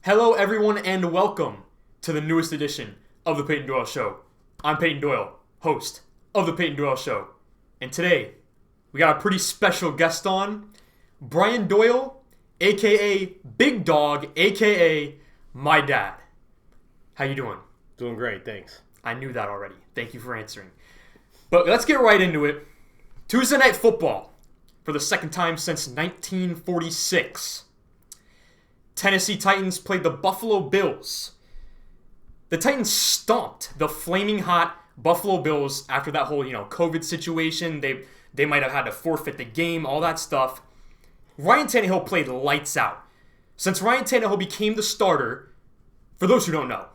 Hello, everyone, and welcome to the newest edition of the Peyton Doyle Show. I'm Peyton Doyle, host of the Peyton Doyle Show. And today, we got a pretty special guest on, Brian Doyle, a.k.a. Big Dog, a.k.a. my dad. How you doing? Doing great, thanks. I knew that already. Thank you for answering. But let's get right into it. Tuesday Night Football, for the second time since 1946. Tennessee Titans played the Buffalo Bills. The Titans stomped the flaming hot Buffalo Bills after that whole, COVID situation. They might have had to forfeit the game, all that stuff. Ryan Tannehill played lights out. Since Ryan Tannehill became the starter, for those who don't know,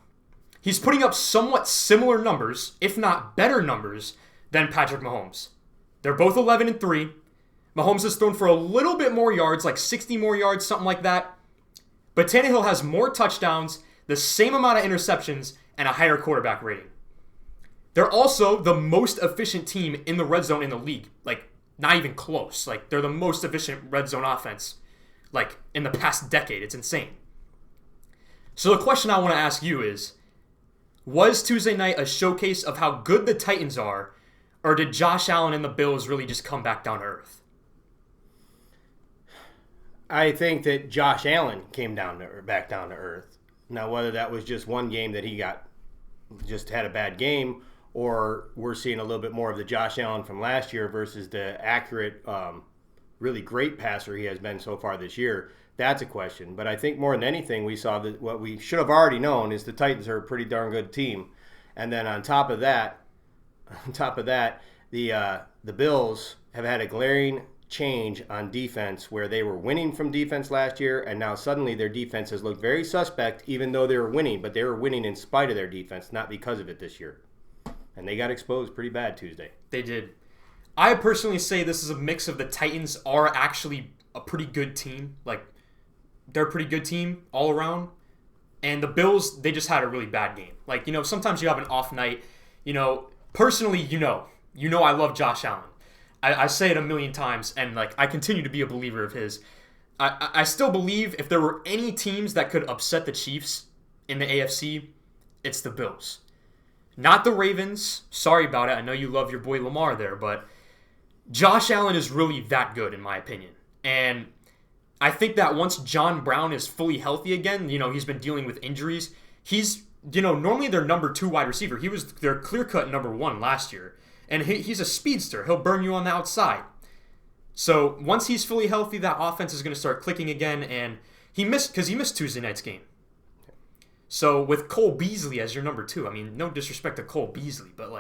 he's putting up somewhat similar numbers, if not better numbers, than Patrick Mahomes. They're both 11-3. Mahomes has thrown for a little bit more yards, like 60 more yards, something like that. But Tannehill has more touchdowns, the same amount of interceptions, and a higher quarterback rating. They're also the most efficient team in the red zone in the league. Like, not even close. Like, they're the most efficient red zone offense, like, in the past decade. It's insane. So the question I want to ask you is, was Tuesday night a showcase of how good the Titans are, or did Josh Allen and the Bills really just come back down to earth? I think that Josh Allen came back down to earth. Now, whether that was just one game that he had a bad game, or we're seeing a little bit more of the Josh Allen from last year versus the accurate, really great passer he has been so far this year, that's a question. But I think more than anything, we saw that what we should have already known is the Titans are a pretty darn good team. And then on top of that, the Bills have had a glaring change on defense where they were winning from defense last year, and now suddenly their defense has looked very suspect even though they were winning, but they were winning in spite of their defense, not because of it this year. And they got exposed pretty bad Tuesday. They did. I personally say this is a mix of the Titans are actually a pretty good team. Like, they're a pretty good team all around. And the Bills, they just had a really bad game. Like, sometimes you have an off night. Personally, I love Josh Allen. I say it a million times, and I continue to be a believer of his. I still believe if there were any teams that could upset the Chiefs in the AFC, it's the Bills. Not the Ravens. Sorry about it. I know you love your boy Lamar there, but Josh Allen is really that good in my opinion. And I think that once John Brown is fully healthy again, he's been dealing with injuries. He's, normally their number 2 wide receiver. He was their clear-cut number 1 last year. And he's a speedster. He'll burn you on the outside. So once he's fully healthy, that offense is going to start clicking again. And he missed Tuesday night's game. So with Cole Beasley as your number 2, I mean, no disrespect to Cole Beasley, but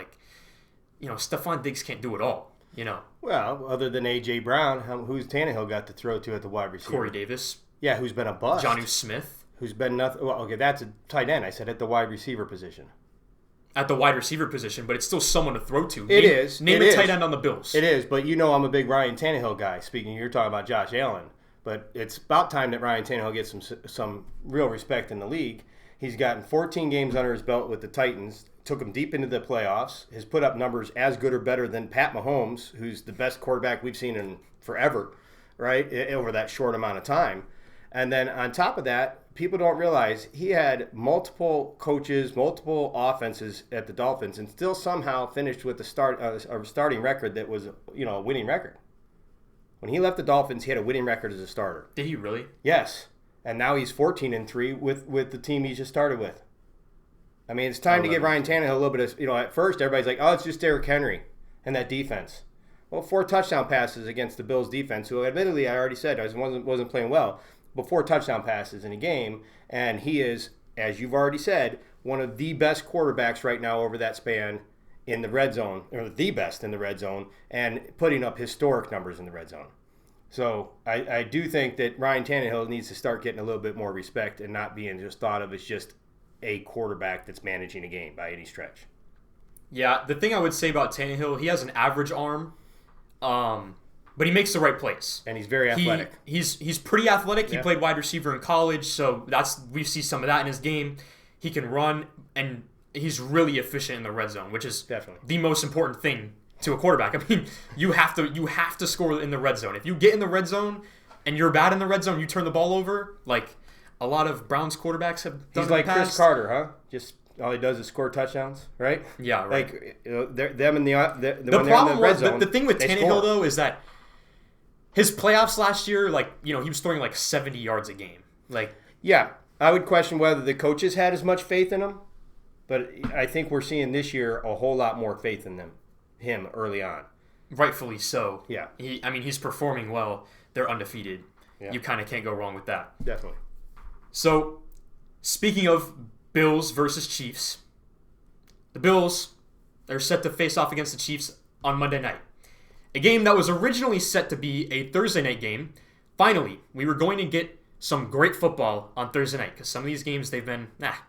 Stephon Diggs can't do it all. Well, other than A.J. Brown, who's Tannehill got to throw to at the wide receiver? Corey Davis. Yeah, who's been a bust. Jonnu Smith. Who's been nothing. Well, okay, that's a tight end. I said at the wide receiver position. At the wide receiver position, but it's still someone to throw to. Name a tight end on the Bills. It is, but I'm a big Ryan Tannehill guy. Speaking, you're talking about Josh Allen, but it's about time that Ryan Tannehill gets some real respect in the league. He's gotten 14 games under his belt with the Titans, took him deep into the playoffs, has put up numbers as good or better than Pat Mahomes, who's the best quarterback we've seen in forever, right, over that short amount of time. And then on top of that, people don't realize he had multiple coaches, multiple offenses at the Dolphins, and still somehow finished with a starting record that was, a winning record. When he left the Dolphins, he had a winning record as a starter. Did he really? Yes. And now he's 14-3 with the team he just started with. I mean, it's time to give Ryan Tannehill a little bit of, at first everybody's like, oh, it's just Derrick Henry and that defense. Well, 4 touchdown passes against the Bills defense, who admittedly I already said wasn't playing well. But 4 touchdown passes in a game, and he is, as you've already said, one of the best quarterbacks right now over that span in the red zone, or the best in the red zone, and putting up historic numbers in the red zone. So I do think that Ryan Tannehill needs to start getting a little bit more respect and not being just thought of as just a quarterback that's managing a game by any stretch. Yeah, the thing I would say about Tannehill, he has an average arm. But he makes the right plays. And he's very athletic. He's pretty athletic. Yeah. He played wide receiver in college, so we see some of that in his game. He can run, and he's really efficient in the red zone, which is definitely the most important thing to a quarterback. I mean, you have to score in the red zone. If you get in the red zone and you're bad in the red zone, you turn the ball over. a lot of Browns quarterbacks have done He's like in the past. Chris Carter, huh? Just all he does is score touchdowns, right? Yeah, right. Like them in the problem red was zone, the thing with they Tannehill score. though is that his playoffs last year, like he was throwing like 70 yards a game. Like Yeah, I would question whether the coaches had as much faith in him, but I think we're seeing this year a whole lot more faith in him early on. rightfully so. Yeah, He's performing well. They're undefeated. Yeah. You kind of can't go wrong with that. definitely. So, speaking of Bills versus Chiefs, the Bills are set to face off against the Chiefs on Monday night. A game that was originally set to be a Thursday night game. Finally, we were going to get some great football on Thursday night because some of these games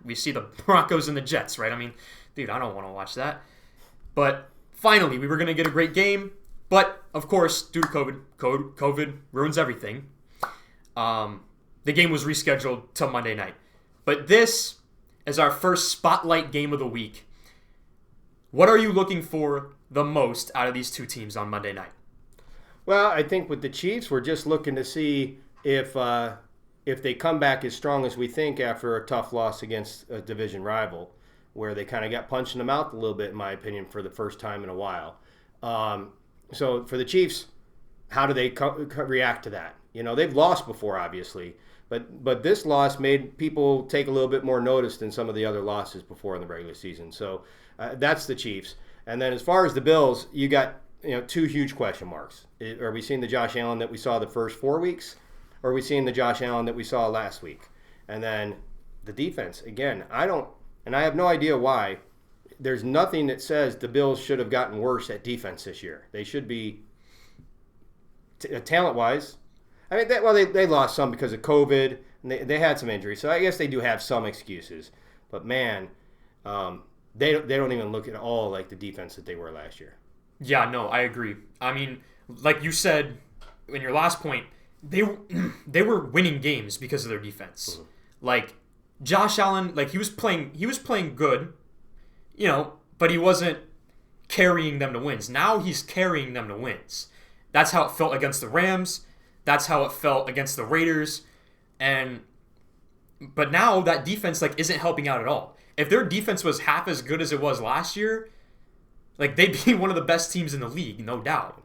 we see the Broncos and the Jets, right? I mean, dude, I don't want to watch that. But finally, we were going to get a great game. But, of course, due to COVID ruins everything. The game was rescheduled till Monday night. But this is our first spotlight game of the week. What are you looking for the most out of these two teams on Monday night? Well, I think with the Chiefs, we're just looking to see if they come back as strong as we think after a tough loss against a division rival, where they kind of got punched in the mouth a little bit, in my opinion, for the first time in a while. So for the Chiefs, how do they react to that? They've lost before, obviously, but this loss made people take a little bit more notice than some of the other losses before in the regular season. So that's the Chiefs. And then as far as the Bills, you got two huge question marks. Are we seeing the Josh Allen that we saw the first 4 weeks? Or are we seeing the Josh Allen that we saw last week? And then the defense, again, I have no idea why. There's nothing that says the Bills should have gotten worse at defense this year. They should be, talent-wise. I mean, they lost some because of COVID, and they had some injuries. So I guess they do have some excuses. But, man, they don't even look at all like the defense that they were last year. Yeah, no, I agree. I mean, like you said in your last point, they were winning games because of their defense. Mm-hmm. Like Josh Allen, like he was playing good, but he wasn't carrying them to wins. Now he's carrying them to wins. That's how it felt against the Rams. That's how it felt against the Raiders. But now that defense isn't helping out at all. If their defense was half as good as it was last year, they'd be one of the best teams in the league, no doubt.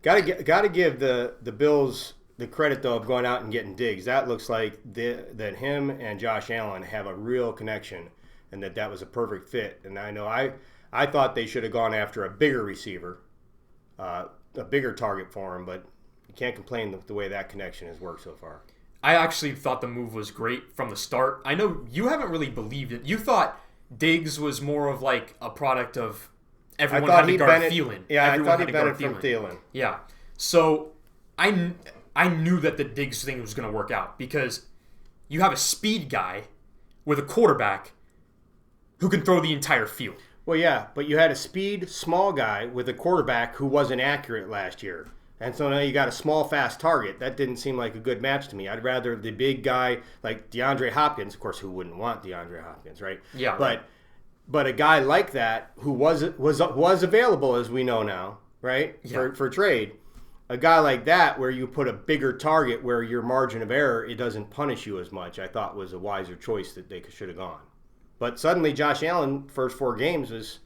Got to give the Bills the credit, though, of going out and getting Diggs. That looks like that him and Josh Allen have a real connection, and that was a perfect fit. And I know I thought they should have gone after a bigger receiver, a bigger target for him, but you can't complain the way that connection has worked so far. I actually thought the move was great from the start. I know you haven't really believed it. You thought Diggs was more of a product of everyone had to guard Thielen. Yeah, everyone I thought he benefited from Thielen. Yeah. So I knew that the Diggs thing was going to work out because you have a speed guy with a quarterback who can throw the entire field. Well, yeah, but you had a speed small guy with a quarterback who wasn't accurate last year. And so now you got a small, fast target. That didn't seem like a good match to me. I'd rather the big guy like DeAndre Hopkins. Of course, who wouldn't want DeAndre Hopkins, right? Yeah. But a guy like that who was available, as we know now, right? Yeah. For trade. A guy like that where you put a bigger target where your margin of error, it doesn't punish you as much, I thought was a wiser choice that they should have gone. But suddenly Josh Allen, first 4 games, was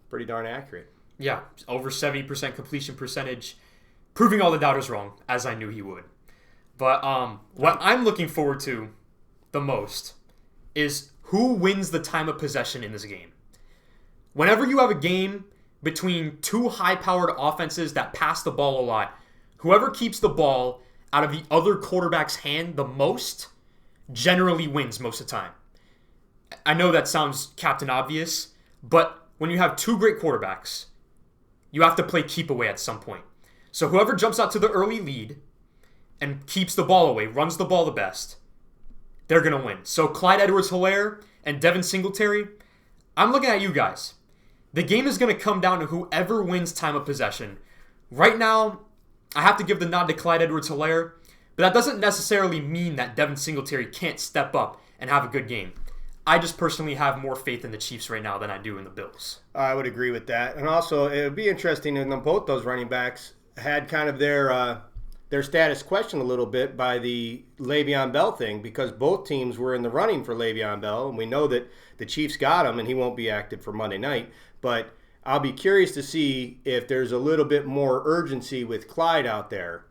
pretty darn accurate. Yeah, over 70% completion percentage, proving all the doubters wrong, as I knew he would. But what I'm looking forward to the most is who wins the time of possession in this game. Whenever you have a game between two high-powered offenses that pass the ball a lot, whoever keeps the ball out of the other quarterback's hand the most generally wins most of the time. I know that sounds Captain Obvious, but when you have two great quarterbacks, you have to play keep away at some point. So whoever jumps out to the early lead and keeps the ball away, runs the ball the best, they're going to win. So Clyde Edwards-Helaire and Devin Singletary, I'm looking at you guys. The game is going to come down to whoever wins time of possession. Right now, I have to give the nod to Clyde Edwards-Helaire, but that doesn't necessarily mean that Devin Singletary can't step up and have a good game. I just personally have more faith in the Chiefs right now than I do in the Bills. I would agree with that. And also, it would be interesting in both those running backs had kind of their their status questioned a little bit by the Le'Veon Bell thing, because both teams were in the running for Le'Veon Bell, and we know that the Chiefs got him and he won't be active for Monday night. But I'll be curious to see if there's a little bit more urgency with Clyde out there,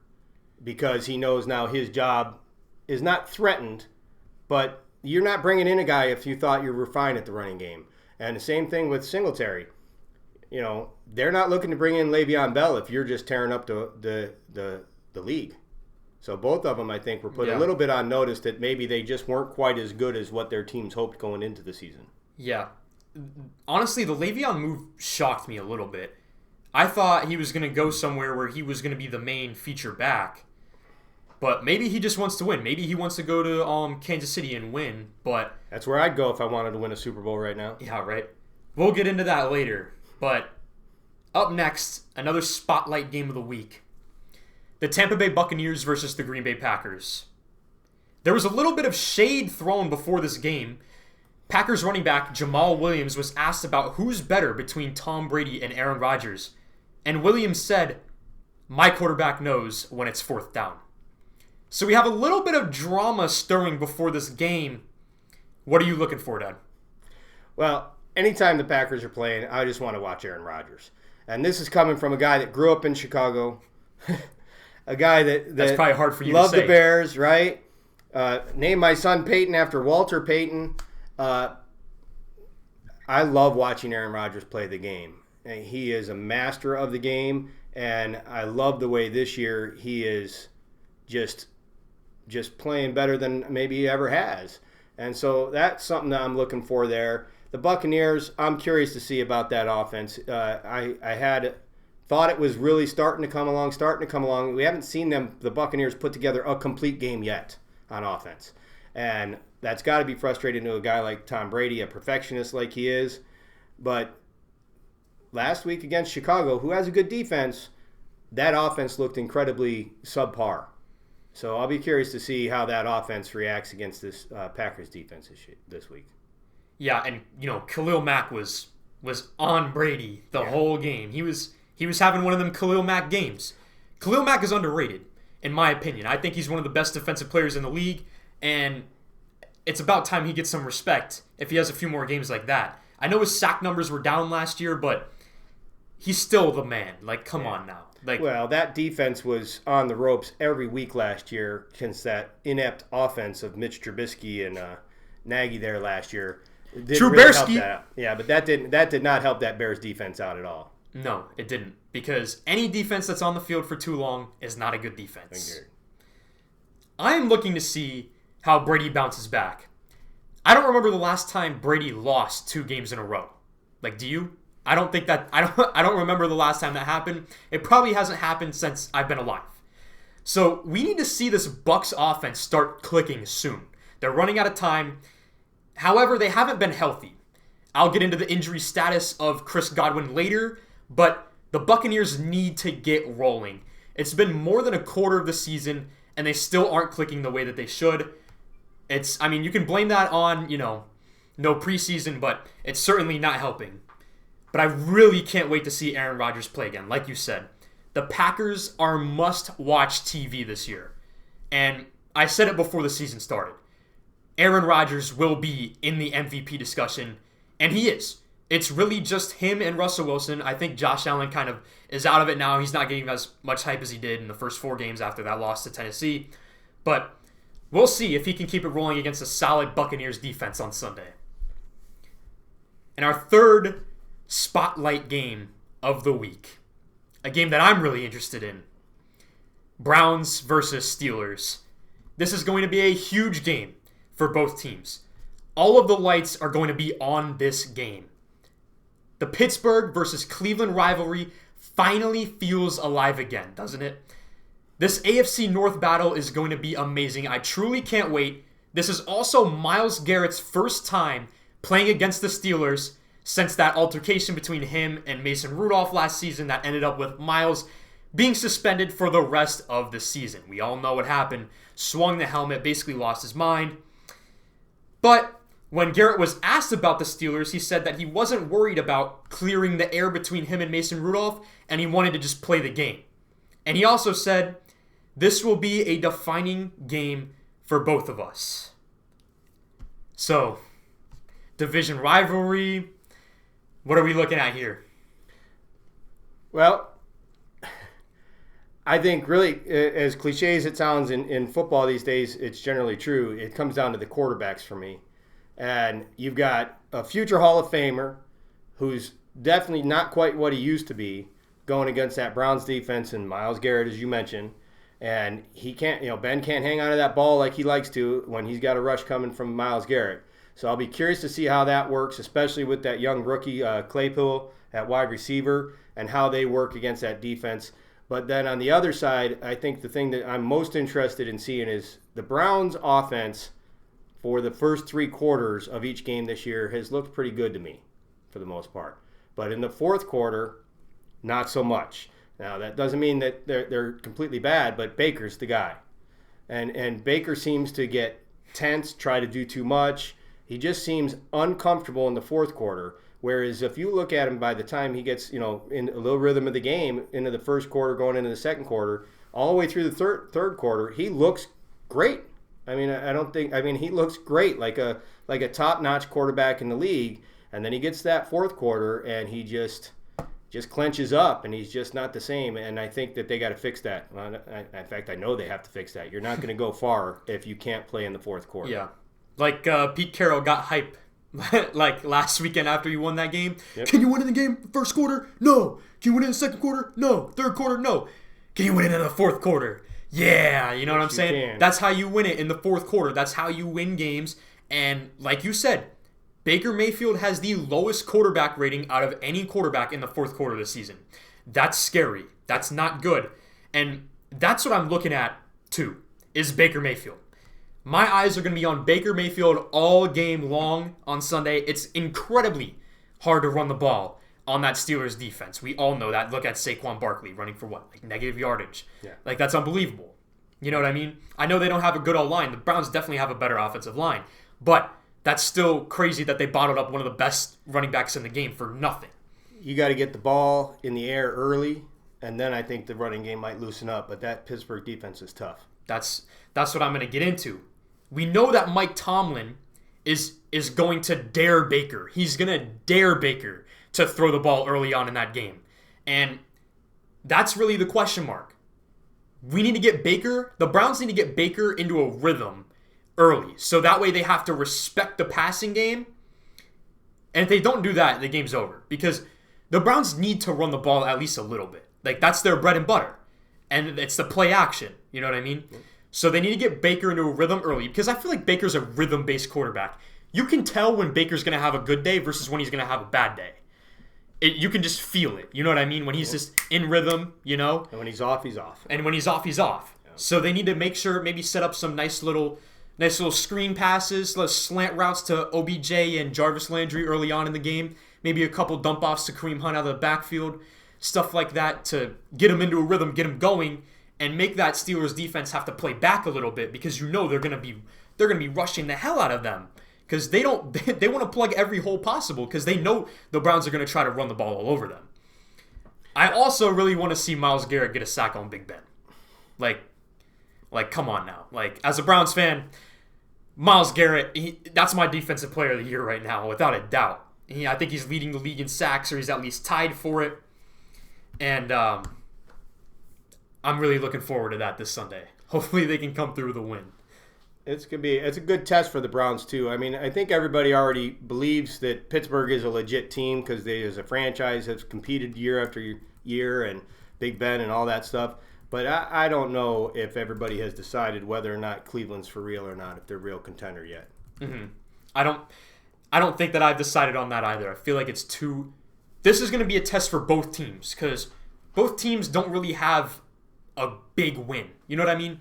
because he knows now his job is not threatened, but you're not bringing in a guy if you thought you were fine at the running game. And the same thing with Singletary. You know, they're not looking to bring in Le'Veon Bell if you're just tearing up the league. So both of them, I think, were put a little bit on notice that maybe they just weren't quite as good as what their teams hoped going into the season. Yeah. Honestly, the Le'Veon move shocked me a little bit. I thought he was going to go somewhere where he was going to be the main feature back. But maybe he just wants to win. Maybe he wants to go to Kansas City and win. But that's where I'd go if I wanted to win a Super Bowl right now. Yeah, right. We'll get into that later. But up next, another spotlight game of the week. The Tampa Bay Buccaneers versus the Green Bay Packers. There was a little bit of shade thrown before this game. Packers running back Jamal Williams was asked about who's better between Tom Brady and Aaron Rodgers. And Williams said, "My quarterback knows when it's fourth down." So we have a little bit of drama stirring before this game. What are you looking for, Dad? Well, anytime the Packers are playing, I just want to watch Aaron Rodgers. And this is coming from a guy that grew up in Chicago, a guy that's probably hard for you loved to say. The Bears, right? Named my son Peyton after Walter Payton. I love watching Aaron Rodgers play the game. And he is a master of the game, and I love the way this year he is just playing better than maybe he ever has. And so that's something that I'm looking for there. The Buccaneers, I'm curious to see about that offense. I had thought it was really starting to come along. We haven't seen the Buccaneers, put together a complete game yet on offense. And that's got to be frustrating to a guy like Tom Brady, a perfectionist like he is. But last week against Chicago, who has a good defense, that offense looked incredibly subpar. So I'll be curious to see how that offense reacts against this Packers defense this week. Yeah, and Khalil Mack was on Brady the whole game. He was having one of them Khalil Mack games. Khalil Mack is underrated, in my opinion. I think he's one of the best defensive players in the league, and it's about time he gets some respect if he has a few more games like that. I know his sack numbers were down last year, but he's still the man. Like, come on now. Well, that defense was on the ropes every week last year since that inept offense of Mitch Trubisky and Nagy there last year. Trubersky. Really yeah, but that did not help that Bears defense out at all. No, it didn't. Because any defense that's on the field for too long is not a good defense. I am looking to see how Brady bounces back. I don't remember the last time Brady lost 2 games in a row. Do you? I don't remember the last time that happened. It probably hasn't happened since I've been alive. So we need to see this Bucs offense start clicking soon. They're running out of time. However, they haven't been healthy. I'll get into the injury status of Chris Godwin later, but the Buccaneers need to get rolling. It's been more than a quarter of the season, and they still aren't clicking the way that they should. You can blame that on, no preseason, but it's certainly not helping. But I really can't wait to see Aaron Rodgers play again. Like you said, the Packers are must-watch TV this year. And I said it before the season started. Aaron Rodgers will be in the MVP discussion, and he is. It's really just him and Russell Wilson. I think Josh Allen kind of is out of it now. He's not getting as much hype as he did in the first 4 games after that loss to Tennessee. But we'll see if he can keep it rolling against a solid Buccaneers defense on Sunday. And our third spotlight game of the week, a game that I'm really interested in, Browns versus Steelers. This is going to be a huge game for both teams. All of the lights are going to be on this game. The Pittsburgh versus Cleveland rivalry finally feels alive again, doesn't it? This AFC North battle is going to be amazing. I truly can't wait. This is also Myles Garrett's first time playing against the Steelers since that altercation between him and Mason Rudolph last season that ended up with Myles being suspended for the rest of the season. We all know what happened. Swung the helmet, basically lost his mind. But when Garrett was asked about the Steelers, he said that he wasn't worried about clearing the air between him and Mason Rudolph, and he wanted to just play the game. And he also said this will be a defining game for both of us. So, division rivalry, what are we looking at here? Well, I think really, as cliche as it sounds in football these days, it's generally true. It comes down to the quarterbacks for me. And you've got a future Hall of Famer who's definitely not quite what he used to be going against that Browns defense and Myles Garrett, as you mentioned. And he can't, Ben can't hang on to that ball like he likes to when he's got a rush coming from Myles Garrett. So I'll be curious to see how that works, especially with that young rookie Claypool at wide receiver and how they work against that defense. But then on the other side, I think the thing that I'm most interested in seeing is the Browns offense for the first 3 quarters of each game this year has looked pretty good to me for the most part. But in the fourth quarter, not so much. Now, that doesn't mean that they're completely bad, but Baker's the guy. And Baker seems to get tense, try to do too much. He just seems uncomfortable in the fourth quarter. Whereas if you look at him by the time he gets, in a little rhythm of the game, into the first quarter, going into the second quarter, all the way through the third quarter, he looks great. I mean, he looks great, like a top-notch quarterback in the league. And then he gets that fourth quarter, and he just clenches up, and he's just not the same. And I think that they got to fix that. In fact, I know they have to fix that. You're not going to go far if you can't play in the fourth quarter. Yeah. Like Pete Carroll got hype like last weekend after you won that game. Yep. Can you win in the game first quarter? No. Can you win in the second quarter? No. Third quarter? No. Can you win it in the fourth quarter? Yeah. You know what I'm saying? Can. That's how you win it in the fourth quarter. That's how you win games. And like you said, Baker Mayfield has the lowest quarterback rating out of any quarterback in the fourth quarter of the season. That's scary. That's not good. And that's what I'm looking at, too, is Baker Mayfield. My eyes are going to be on Baker Mayfield all game long on Sunday. It's incredibly hard to run the ball on that Steelers defense. We all know that. Look at Saquon Barkley running for what? Like negative yardage. Yeah. Like, that's unbelievable. You know what I mean? I know they don't have a good O-line. The Browns definitely have a better offensive line. But that's still crazy that they bottled up one of the best running backs in the game for nothing. You got to get the ball in the air early, and then I think the running game might loosen up. But that Pittsburgh defense is tough. That's what I'm going to get into. We know that Mike Tomlin is going to dare Baker. He's going to dare Baker to throw the ball early on in that game. And that's really the question mark. We need to get Baker, the Browns need to get Baker into a rhythm early. So that way they have to respect the passing game. And if they don't do that, the game's over. Because the Browns need to run the ball at least a little bit. Like, that's their bread and butter. And it's the play action. You know what I mean? So they need to get Baker into a rhythm early. Because I feel like Baker's a rhythm-based quarterback. You can tell when Baker's going to have a good day versus when he's going to have a bad day. You can just feel it. You know what I mean? When he's just in rhythm, you know? And when he's off, he's off. And when he's off, he's off. Yeah. So they need to make sure, maybe set up some nice little screen passes, slant routes to OBJ and Jarvis Landry early on in the game. Maybe a couple dump-offs to Kareem Hunt out of the backfield. Stuff like that to get him into a rhythm, get him going, and make that Steelers defense have to play back a little bit because you know they're gonna be rushing the hell out of them because they want to plug every hole possible because they know the Browns are gonna try to run the ball all over them. I also really want to see Myles Garrett get a sack on Big Ben. Like come on now. Like, as a Browns fan, Myles Garrett, that's my defensive player of the year right now, without a doubt. I think he's leading the league in sacks, or he's at least tied for it. And I'm really looking forward to that this Sunday. Hopefully they can come through with a win. It's a good test for the Browns, too. I mean, I think everybody already believes that Pittsburgh is a legit team because they, as a franchise, have competed year after year and Big Ben and all that stuff. But I don't know if everybody has decided whether or not Cleveland's for real or not, if they're a real contender yet. Mm-hmm. I don't think that I've decided on that either. I feel like it's too... This is going to be a test for both teams because both teams don't really have a big win. You know what I mean?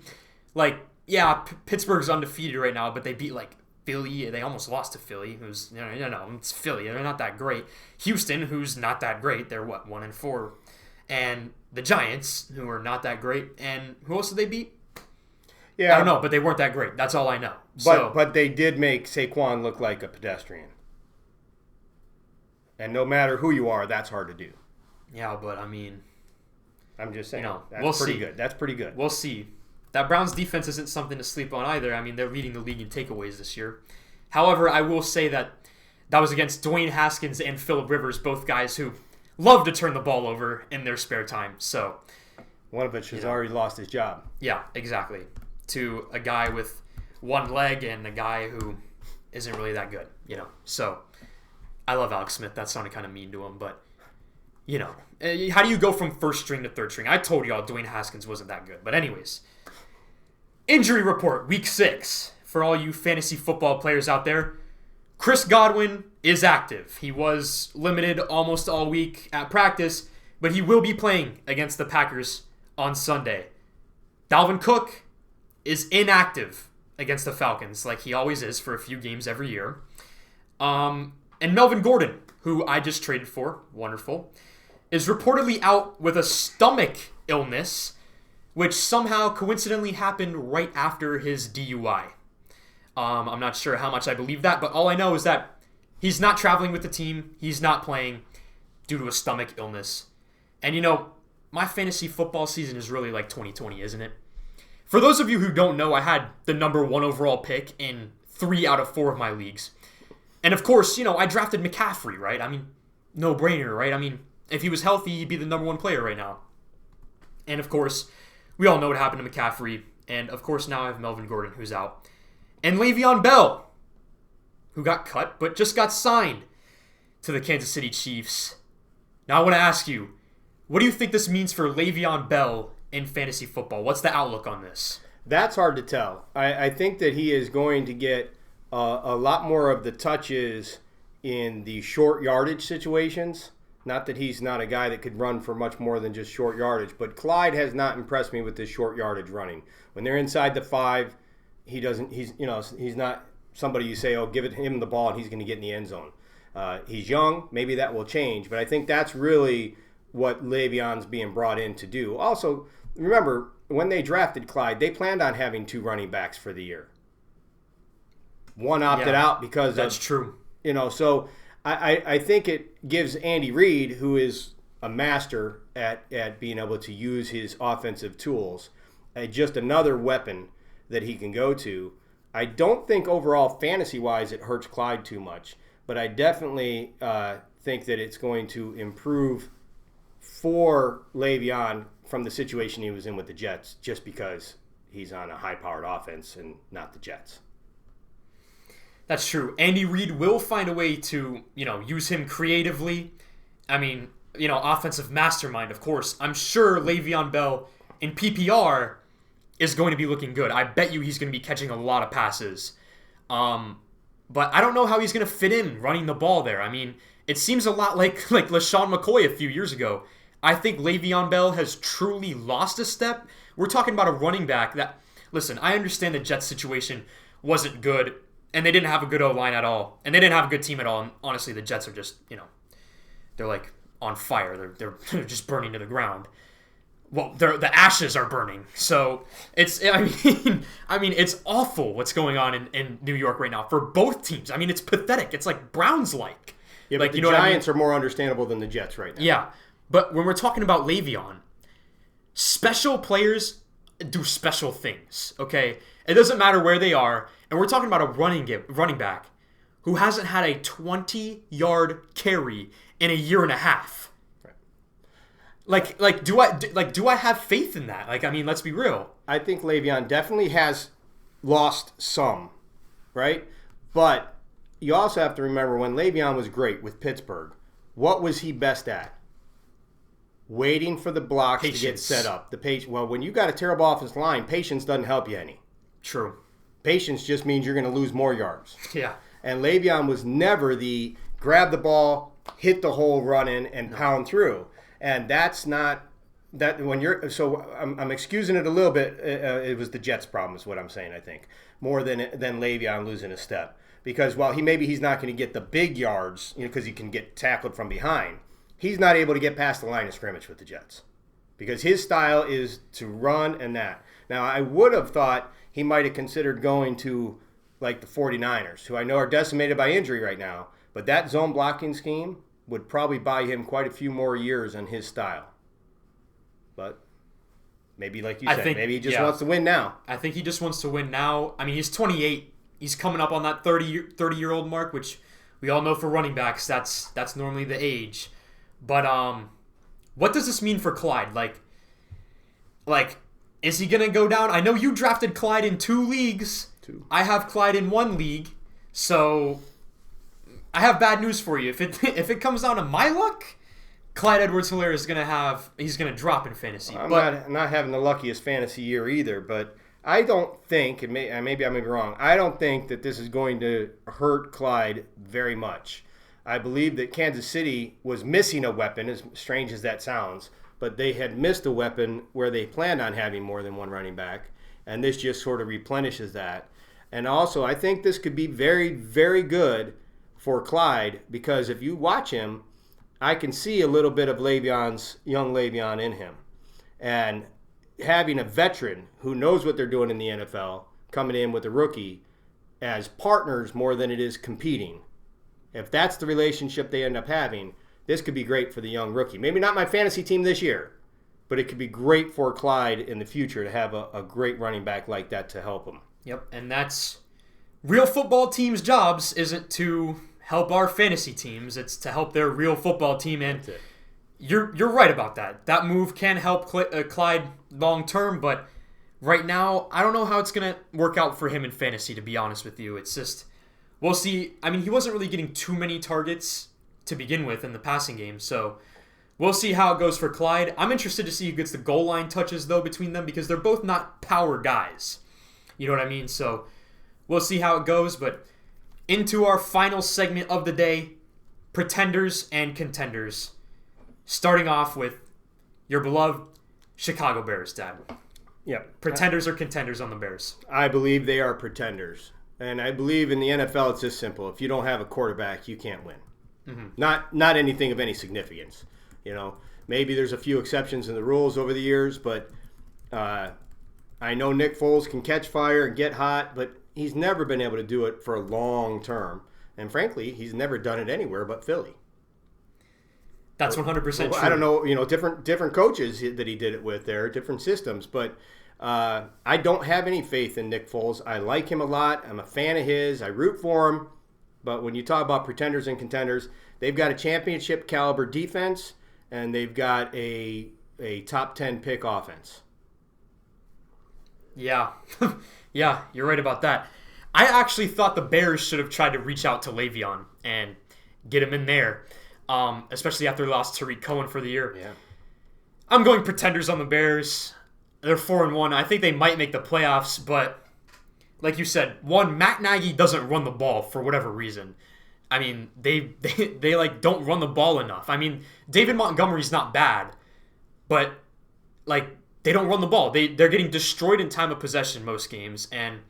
Like, yeah, Pittsburgh's undefeated right now, but they beat, like, Philly. They almost lost to Philly, who's, it's Philly. They're not that great. Houston, who's not that great. They're, 1-4. And the Giants, who are not that great. And who else did they beat? Yeah, I don't know, but they weren't that great. That's all I know. But they did make Saquon look like a pedestrian. And no matter who you are, that's hard to do. Yeah, but I mean... I'm just saying, that's pretty good. That's pretty good. We'll see. that Browns defense isn't something to sleep on either. I mean, they're leading the league in takeaways this year. However, I will say that was against Dwayne Haskins and Phillip Rivers, both guys who love to turn the ball over in their spare time. So one of which has already lost his job. Yeah, exactly. To a guy with one leg and a guy who isn't really that good, So I love Alex Smith. That sounded kind of mean to him, but how do you go from first string to third string? I told y'all Dwayne Haskins wasn't that good. But anyways, injury report, week 6. For all you fantasy football players out there, Chris Godwin is active. He was limited almost all week at practice, but he will be playing against the Packers on Sunday. Dalvin Cook is inactive against the Falcons, like he always is for a few games every year. And Melvin Gordon, who I just traded for, wonderful, is reportedly out with a stomach illness, which somehow coincidentally happened right after his DUI. I'm not sure how much I believe that, but all I know is that he's not traveling with the team. He's not playing due to a stomach illness. And my fantasy football season is really like 2020, isn't it? For those of you who don't know, I had the number 1 overall pick in 3 out of 4 of my leagues. And of course, I drafted McCaffrey, right? I mean, no brainer, right? I mean, if he was healthy, he'd be the number 1 player right now. And of course, we all know what happened to McCaffrey. And of course, now I have Melvin Gordon, who's out. And Le'Veon Bell, who got cut, but just got signed to the Kansas City Chiefs. Now I want to ask you, what do you think this means for Le'Veon Bell in fantasy football? What's the outlook on this? That's hard to tell. I think that he is going to get a lot more of the touches in the short yardage situations. Not that he's not a guy that could run for much more than just short yardage, but Clyde has not impressed me with this short yardage running. When they're inside the 5, he's not somebody you say, give him the ball and he's going to get in the end zone. He's young. Maybe that will change, but I think that's really what Le'Veon's being brought in to do. Also, remember, when they drafted Clyde, they planned on having 2 running backs for the year. One opted out because that's true. So I think it gives Andy Reid, who is a master at being able to use his offensive tools, just another weapon that he can go to. I don't think overall fantasy-wise it hurts Clyde too much, but I definitely think that it's going to improve for Le'Veon from the situation he was in with the Jets, just because he's on a high-powered offense and not the Jets. That's true. Andy Reid will find a way to, use him creatively. I mean, offensive mastermind, of course. I'm sure Le'Veon Bell in PPR is going to be looking good. I bet you he's going to be catching a lot of passes. But I don't know how he's going to fit in running the ball there. I mean, it seems a lot like LaShawn McCoy a few years ago. I think Le'Veon Bell has truly lost a step. We're talking about a running back that, listen, I understand the Jets situation wasn't good, and they didn't have a good O-line at all, and they didn't have a good team at all. And honestly, the Jets are just, they're like on fire. They're just burning to the ground. Well, the ashes are burning. So it's awful what's going on in New York right now for both teams. I mean, it's pathetic. It's like Browns-like. Yeah, but the Giants are more understandable than the Jets right now. Yeah, but when we're talking about Le'Veon, special players do special things, okay? It doesn't matter where they are. And we're talking about a running back who hasn't had a 20-yard carry in a year and a half. Right. Do I have faith in that? Let's be real. I think Le'Veon definitely has lost some, right? But you also have to remember when Le'Veon was great with Pittsburgh, what was he best at? Waiting for the blocks to get set up. Well, when you got a terrible offensive line, patience doesn't help you any. True. Patience just means you're going to lose more yards. Yeah. And Le'Veon was never the grab the ball, hit the hole, run in, and pound through. And that's not that when you're. So I'm excusing it a little bit. It was the Jets' problem, is what I'm saying. I think more than Le'Veon losing a step, because while he's not going to get the big yards, because he can get tackled from behind. He's not able to get past the line of scrimmage with the Jets because his style is to run and that. Now, I would have thought he might have considered going to like the 49ers, who I know are decimated by injury right now, but that zone blocking scheme would probably buy him quite a few more years on his style. But Maybe like you said, maybe he just wants to win now. I think he just wants to win now. I mean, he's 28. He's coming up on that 30-year-old mark, which we all know for running backs, that's normally the age. But what does this mean for Clyde? Like, is he gonna go down? I know you drafted Clyde in 2 leagues. 2. I have Clyde in 1 league. So I have bad news for you. If it comes down to my luck, Clyde Edwards-Helaire he's gonna drop in fantasy. I'm not having the luckiest fantasy year either, but I don't think, and maybe I may be wrong, I don't think that this is going to hurt Clyde very much. I believe that Kansas City was missing a weapon, as strange as that sounds, but they had missed a weapon where they planned on having more than one running back, and this just sort of replenishes that. And also, I think this could be very, very good for Clyde, because if you watch him, I can see a little bit of young Le'Veon in him. And having a veteran who knows what they're doing in the NFL coming in with a rookie as partners more than it is competing, if that's the relationship they end up having, this could be great for the young rookie. Maybe not my fantasy team this year, but it could be great for Clyde in the future to have a great running back like that to help him. Yep, and that's real football teams' jobs isn't to help our fantasy teams. It's to help their real football team, and you're right about that. That move can help Clyde long term, but right now, I don't know how it's going to work out for him in fantasy, to be honest with you. It's just, we'll see. I mean, he wasn't really getting too many targets to begin with in the passing game, so we'll see how it goes for Clyde. I'm interested to see who gets the goal line touches, though, between them, because they're both not power guys. You know what I mean? So we'll see how it goes, but into our final segment of the day, pretenders and contenders. Starting off with your beloved Chicago Bears, Dad. Yep. Pretenders or contenders on the Bears? I believe they are pretenders. And I believe in the NFL it's just simple. If you don't have a quarterback, you can't win. Mm-hmm. Not anything of any significance. You know, maybe there's a few exceptions in the rules over the years, but I know Nick Foles can catch fire and get hot, but he's never been able to do it for a long term. And frankly, he's never done it anywhere but Philly. That's 100% true. I don't know, different coaches that he did it with there, different systems, but I don't have any faith in Nick Foles. I like him a lot. I'm a fan of his. I root for him. But when you talk about pretenders and contenders, they've got a championship caliber defense, and they've got a top 10 pick offense. Yeah. Yeah, you're right about that. I actually thought the Bears should have tried to reach out to Le'Veon and get him in there, especially after they lost Tariq Cohen for the year. Yeah. I'm going pretenders on the Bears. They're 4-1. I think they might make the playoffs, but like you said, Matt Nagy doesn't run the ball for whatever reason. I mean, they like don't run the ball enough. I mean, David Montgomery's not bad, but like they don't run the ball. They're getting destroyed in time of possession most games, and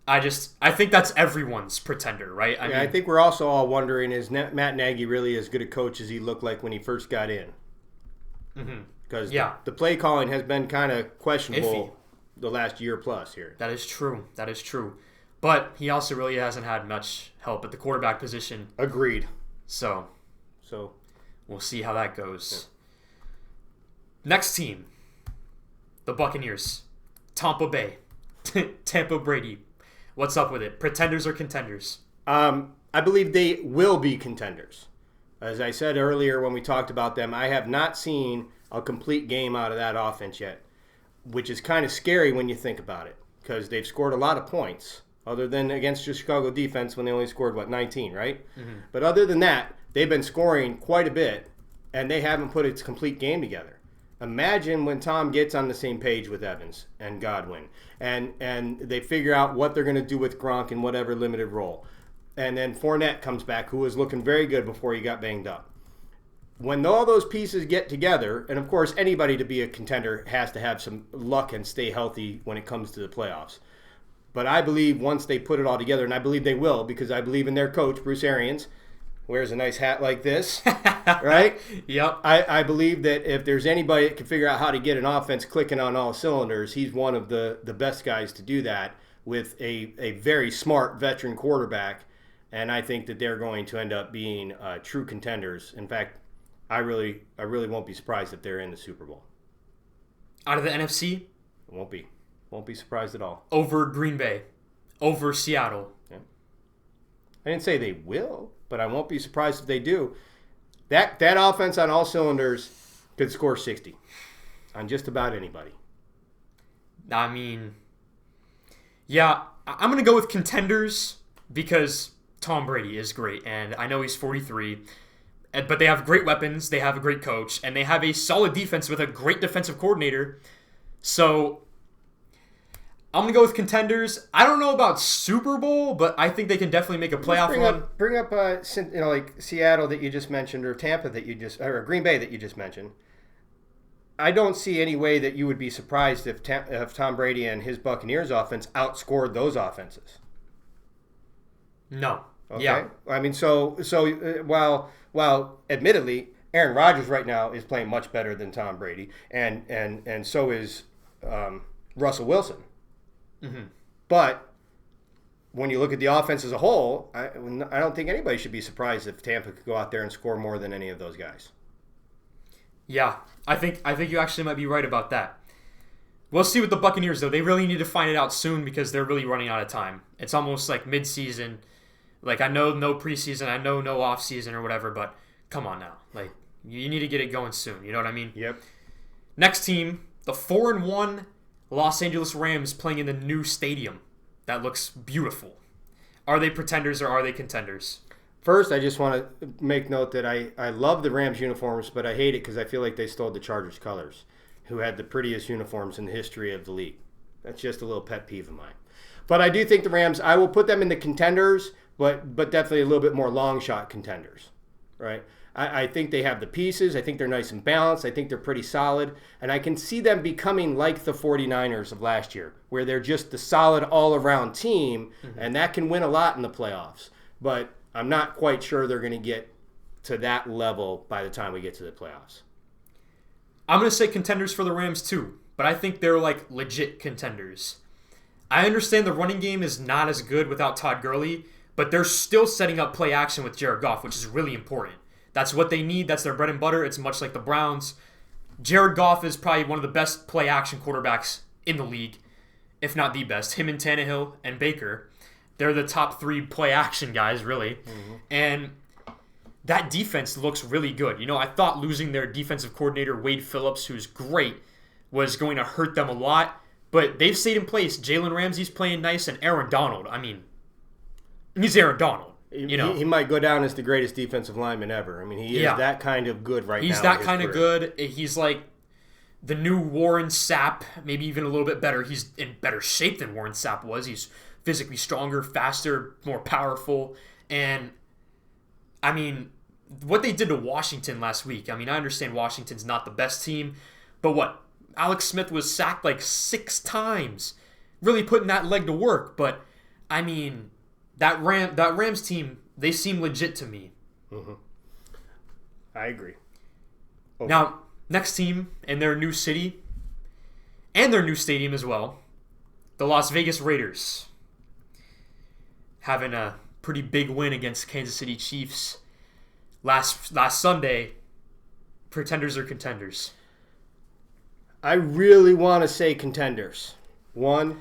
I think that's everyone's pretender, right? I think we're also all wondering, is Matt Nagy really as good a coach as he looked like when he first got in? Because the play calling has been kind of questionable the last year plus here. That is true. But he also really hasn't had much help at the quarterback position. Agreed. So we'll see how that goes. Yeah. Next team, the Buccaneers. Tampa Bay. Tampa Brady. What's up with it? Pretenders or contenders? I believe they will be contenders. As I said earlier when we talked about them, I have not seen a complete game out of that offense yet, which is kind of scary when you think about it, because they've scored a lot of points, other than against the Chicago defense when they only scored, 19, right? Mm-hmm. But other than that, they've been scoring quite a bit, and they haven't put its complete game together. Imagine when Tom gets on the same page with Evans and Godwin, and they figure out what they're going to do with Gronk in whatever limited role. And then Fournette comes back, who was looking very good before he got banged up. When all those pieces get together, and of course anybody to be a contender has to have some luck and stay healthy when it comes to the playoffs. But I believe once they put it all together, and I believe they will, because I believe in their coach, Bruce Arians, wears a nice hat like this, right? Yep. I believe that if there's anybody that can figure out how to get an offense clicking on all cylinders, he's one of the best guys to do that with a very smart veteran quarterback. And I think that they're going to end up being true contenders. In fact, I really won't be surprised if they're in the Super Bowl. out of the NFC? Won't be surprised at all. Over Green Bay, over Seattle. Yeah. I didn't say they will, but I won't be surprised if they do. That offense on all cylinders could score 60 on just about anybody. I mean, yeah, I'm going to go with Contenders because Tom Brady is great, and I know he's 43, but they have great weapons, they have a great coach, and they have a solid defense with a great defensive coordinator. So I'm going to go with Contenders. I don't know about Super Bowl, but I think they can definitely make a playoff run. Bring up like Seattle that you just mentioned, or Tampa or Green Bay that you just mentioned. I don't see any way that you would be surprised if Tom Brady and his Buccaneers offense outscored those offenses. No. Okay? Yeah. I mean, while admittedly Aaron Rodgers right now is playing much better than Tom Brady, and so is Russell Wilson. Mm-hmm. But when you look at the offense as a whole, I don't think anybody should be surprised if Tampa could go out there and score more than any of those guys. Yeah, I think you actually might be right about that. We'll see with the Buccaneers, though. They really need to find it out soon because they're really running out of time. It's almost like mid-season. Like, I know no preseason, I know no off-season or whatever, but come on now. Like, you need to get it going soon. You know what I mean? Yep. Next team, the 4-1 Los Angeles Rams playing in the new stadium. That looks beautiful. Are they pretenders or are they contenders? First, I just want to make note that I love the Rams uniforms, but I hate it because I feel like they stole the Chargers colors, who had the prettiest uniforms in the history of the league. That's just a little pet peeve of mine. But I do think the Rams, I will put them in the contenders, but definitely a little bit more long shot contenders, right? I think they have the pieces. I think they're nice and balanced. I think they're pretty solid. And I can see them becoming like the 49ers of last year, where they're just the solid all-around team, and that can win a lot in the playoffs. But I'm not quite sure they're going to get to that level by the time we get to the playoffs. I'm going to say contenders for the Rams too, but I think they're like legit contenders. I understand the running game is not as good without Todd Gurley, but they're still setting up play action with Jared Goff, which is really important. That's what they need. That's their bread and butter. It's much like the Browns. Jared Goff is probably one of the best play action quarterbacks in the league, if not the best. Him and Tannehill and Baker, they're the top three play action guys, really. Mm-hmm. And that defense looks really good. You know, I thought losing their defensive coordinator, Wade Phillips, who's great, was going to hurt them a lot. But they've stayed in place. Jalen Ramsey's playing nice, and Aaron Donald. I mean, he's Aaron Donald. You know, he might go down as the greatest defensive lineman ever. I mean, he is that kind of good right now. He's that kind of good. He's like the new Warren Sapp, maybe even a little bit better. He's in better shape than Warren Sapp was. He's physically stronger, faster, more powerful. And, I mean, what they did to Washington last week, I mean, I understand Washington's not the best team, but what? Alex Smith was sacked like 6 times, really putting that leg to work. But, I mean, that Rams team, they seem legit to me. Mm-hmm. I agree. Okay. Now, next team in their new city and their new stadium as well, the Las Vegas Raiders, having a pretty big win against Kansas City Chiefs last Sunday. Pretenders or contenders? I really want to say contenders. One,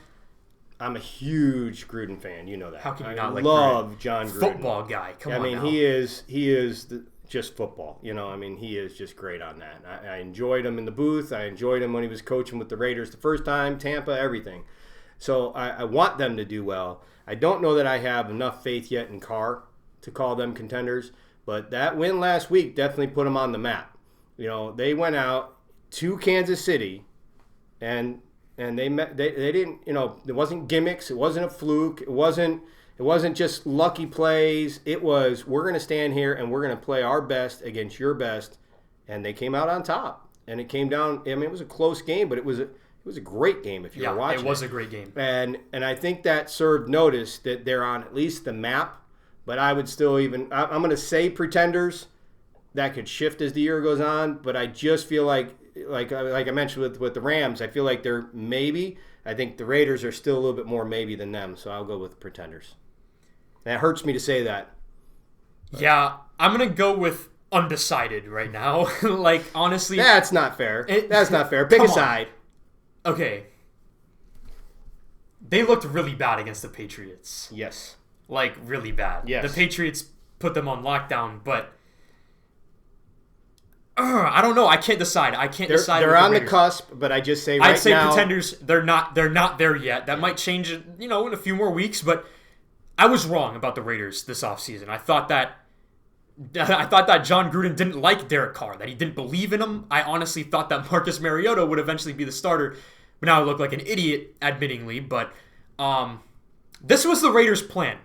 I'm a huge Gruden fan. You know that. How can you not like Gruden? Love John Gruden. Football guy. Come on. I mean, now. he is just football. You know, I mean, he is just great on that. I enjoyed him in the booth. I enjoyed him when he was coaching with the Raiders the first time, Tampa, everything. So I want them to do well. I don't know that I have enough faith yet in Carr to call them contenders, but that win last week definitely put them on the map. You know, they went out to Kansas City, and they didn't, you know, it wasn't gimmicks, it wasn't a fluke, it wasn't just lucky plays. It was, we're going to stand here and we're going to play our best against your best, and they came out on top. And it came down, I mean, it was a close game, but it was a great game if you were watching. It was a great game. And I think that served notice that they're on at least the map, but I would still I'm going to say pretenders. That could shift as the year goes on, but I just feel like I mentioned with the Rams, I feel like they're maybe. I think the Raiders are still a little bit more maybe than them, so I'll go with pretenders. And it hurts me to say that. But. Yeah, I'm going to go with undecided right now. Like, honestly. That's not fair. That's not fair. Pick a side. Okay. They looked really bad against the Patriots. Yes. Like, really bad. Yes. The Patriots put them on lockdown, but I don't know. I can't decide. Decide. They're on the cusp, but I just say right now. I'd say Contenders. They're not there yet. That might change, in a few more weeks. But I was wrong about the Raiders this offseason. I thought that John Gruden didn't like Derek Carr. That he didn't believe in him. I honestly thought that Marcus Mariota would eventually be the starter. But now I look like an idiot, admittingly. But this was the Raiders' plan.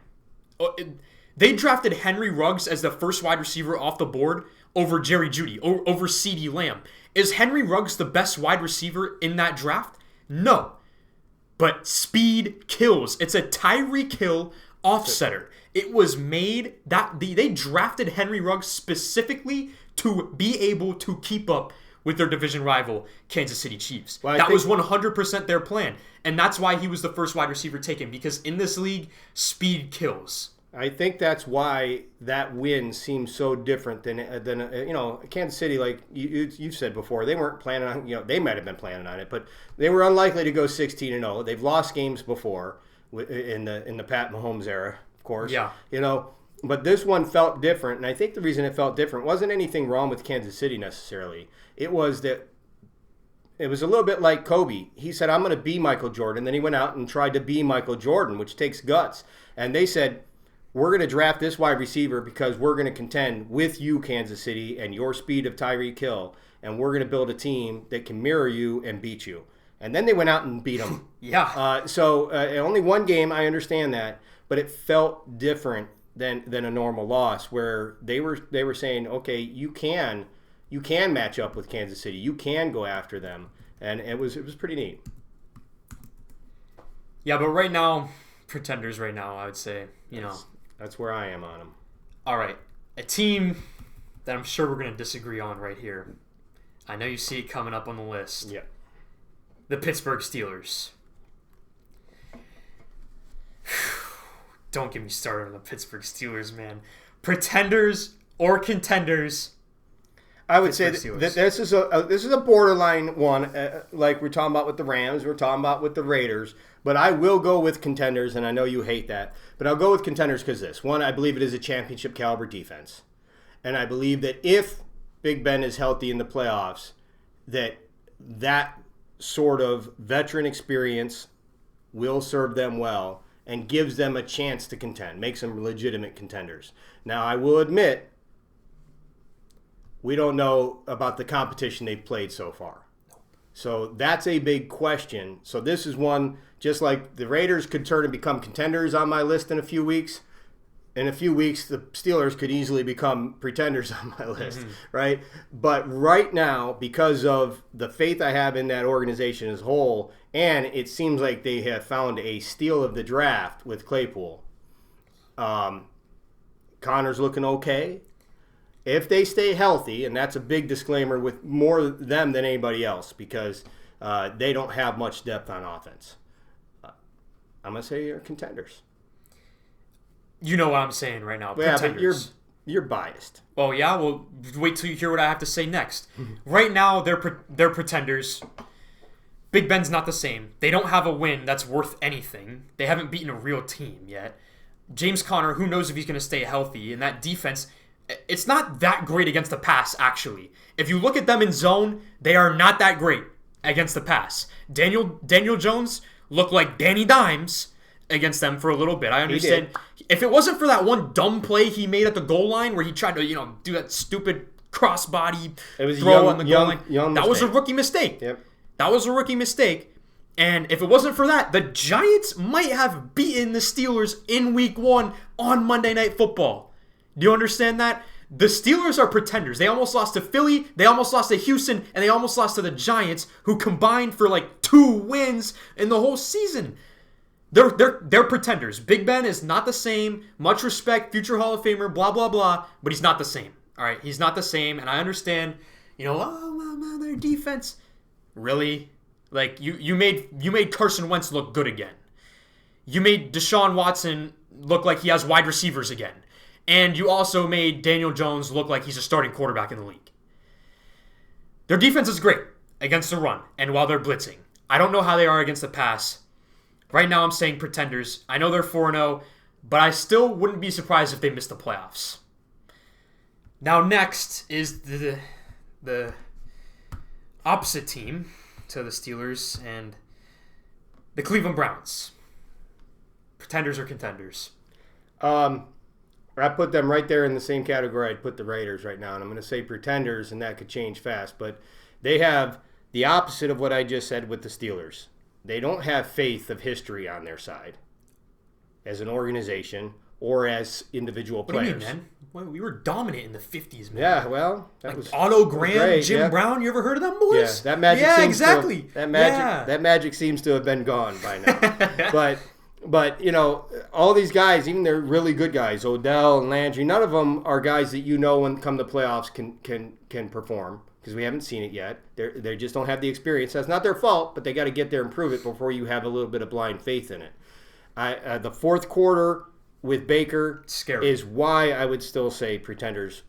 They drafted Henry Ruggs as the first wide receiver off the board over Jerry Jeudy, over CeeDee Lamb. Is Henry Ruggs the best wide receiver in that draft? No. But speed kills. It's a Tyreek Hill offsetter. It was made that they drafted Henry Ruggs specifically to be able to keep up with their division rival, Kansas City Chiefs. Well, that was 100% their plan. And that's why he was the first wide receiver taken, because in this league, speed kills. I think that's why that win seems so different than Kansas City. Like you've said before, they weren't planning on. They might have been planning on it, but they were unlikely to go 16-0. They've lost games before in the Pat Mahomes era, of course. Yeah. But this one felt different, and I think the reason it felt different wasn't anything wrong with Kansas City necessarily. It was that it was a little bit like Kobe. He said, "I'm going to be Michael Jordan." Then he went out and tried to be Michael Jordan, which takes guts. And they said, "We're going to draft this wide receiver because we're going to contend with you, Kansas City, and your speed of Tyreek Hill, and we're going to build a team that can mirror you and beat you." And then they went out and beat them. Yeah. Only one game, I understand that, but it felt different than a normal loss, where they were saying, okay, you can match up with Kansas City, you can go after them, and it was pretty neat. Yeah, but right now, Contenders right now, I would say, That's where I am on them. All right. A team that I'm sure we're going to disagree on right here. I know you see it coming up on the list. Yeah. The Pittsburgh Steelers. Don't get me started on the Pittsburgh Steelers, man. Pretenders or contenders? I would say that this is a borderline one, like we're talking about with the Rams, we're talking about with the Raiders. But I will go with contenders, and I know you hate that. But I'll go with contenders because this. One, I believe it is a championship caliber defense. And I believe that if Big Ben is healthy in the playoffs, that sort of veteran experience will serve them well and gives them a chance to contend, makes them legitimate contenders. Now, I will admit, we don't know about the competition they've played so far. So that's a big question. So this is one, just like the Raiders could turn and become contenders on my list in a few weeks. In a few weeks, the Steelers could easily become pretenders on my list, right? But right now, because of the faith I have in that organization as a whole, and it seems like they have found a steal of the draft with Claypool. Connor's looking okay. If they stay healthy, and that's a big disclaimer with more them than anybody else, because they don't have much depth on offense. I'm going to say you're contenders. You know what I'm saying right now. Yeah, but you're biased. Oh, yeah? Well, wait till you hear what I have to say next. Right now, they're pretenders. Big Ben's not the same. They don't have a win that's worth anything. They haven't beaten a real team yet. James Conner, who knows if he's going to stay healthy. And that defense, it's not that great against the pass, actually. If you look at them in zone, they are not that great against the pass. Daniel Jones looked like Danny Dimes against them for a little bit. I understand. If it wasn't for that one dumb play he made at the goal line where he tried to, do that stupid crossbody throw on the goal line, that was a rookie mistake. Yep. That was a rookie mistake. And if it wasn't for that, the Giants might have beaten the Steelers in Week 1 on Monday Night Football. Do you understand that? The Steelers are pretenders. They almost lost to Philly, they almost lost to Houston, and they almost lost to the Giants, who combined for like 2 wins in the whole season. They're pretenders. Big Ben is not the same. Much respect, future Hall of Famer, blah, blah, blah. But he's not the same. All right, he's not the same. And I understand, their defense. Really? Like, you made Carson Wentz look good again. You made Deshaun Watson look like he has wide receivers again. And you also made Daniel Jones look like he's a starting quarterback in the league. Their defense is great against the run and while they're blitzing. I don't know how they are against the pass. Right now I'm saying Pretenders. I know they're 4-0, but I still wouldn't be surprised if they missed the playoffs. Now next is the opposite team to the Steelers and the Cleveland Browns. Pretenders or Contenders? I put them right there in the same category I'd put the Raiders right now, and I'm going to say Pretenders, and that could change fast. But they have the opposite of what I just said with the Steelers. They don't have faith of history on their side as an organization or as individual players. What do you mean, man? Well, we were dominant in the 50s, man. Yeah, well, that was Otto Graham, great, Jim Brown. You ever heard of them boys? Yeah, that magic. Yeah, seems exactly. That magic seems to have been gone by now. But you know, all these guys, even they're really good guys, Odell and Landry. None of them are guys that you know when come the playoffs can perform because we haven't seen it yet. They just don't have the experience. That's not their fault, but they got to get there and prove it before you have a little bit of blind faith in it. The fourth quarter with Baker is why I would still say Pretenders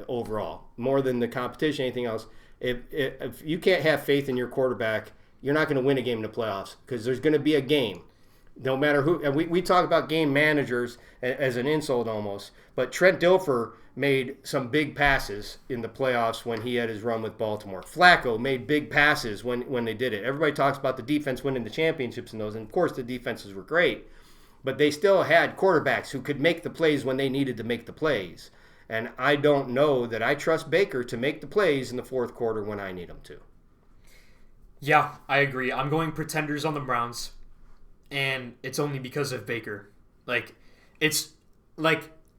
overall, more than the competition, anything else. If you can't have faith in your quarterback, you're not going to win a game in the playoffs because there's going to be a game. No matter who, and we talk about game managers as an insult almost, but Trent Dilfer made some big passes in the playoffs when he had his run with Baltimore. Flacco made big passes when they did it. Everybody talks about the defense winning the championships in those, and of course the defenses were great, but they still had quarterbacks who could make the plays when they needed to make the plays. And I don't know that I trust Baker to make the plays in the fourth quarter when I need him to. Yeah, I agree. I'm going Pretenders on the Browns. And it's only because of Baker. It's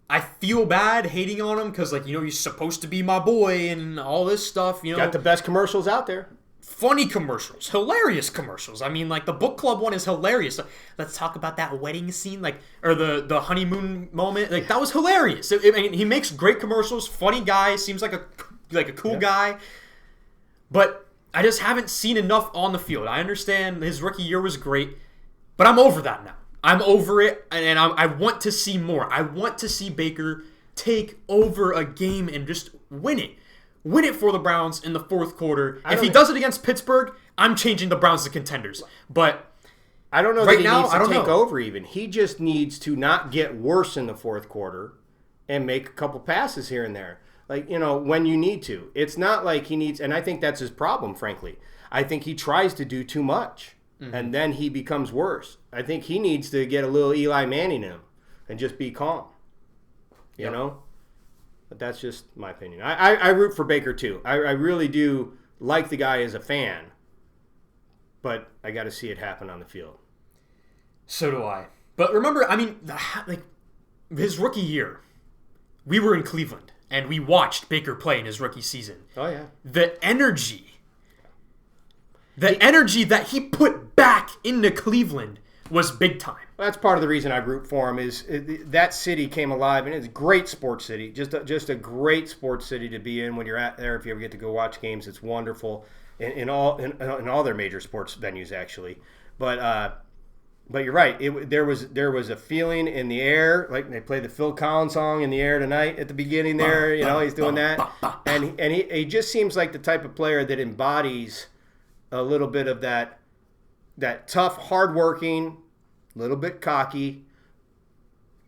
I feel bad hating on him because, he's supposed to be my boy and all this stuff, Got the best commercials out there. Funny commercials. Hilarious commercials. I mean, the book club one is hilarious. Let's talk about that wedding scene, or the honeymoon moment. That was hilarious. He makes great commercials. Funny guy. Seems like a cool guy. But I just haven't seen enough on the field. I understand his rookie year was great. But I'm over that now. I'm over it, and I want to see more. I want to see Baker take over a game and just win it. Win it for the Browns in the fourth quarter. If he does it against Pittsburgh, I'm changing the Browns to Contenders. But I don't know that he needs to take over even. He just needs to not get worse in the fourth quarter and make a couple passes here and there. When you need to. It's not like he needs, and I think that's his problem, frankly. I think he tries to do too much. Mm-hmm. And then he becomes worse. I think he needs to get a little Eli Manning in him and just be calm. You know? But that's just my opinion. I root for Baker too. I really do like the guy as a fan. But I got to see it happen on the field. So do I. But remember, his rookie year, we were in Cleveland and we watched Baker play in his rookie season. Oh, yeah. The energy that he put back into Cleveland was big time. Well, that's part of the reason I root for him is that city came alive, and it's a great sports city. Just a great sports city to be in when you're at there. If you ever get to go watch games, it's wonderful in all their major sports venues actually. But you're right. There was a feeling in the air, like they play the Phil Collins song "In the Air Tonight" at the the there. He's doing that, and he just seems like the type of player that embodies a little bit of that tough, hardworking, little bit cocky,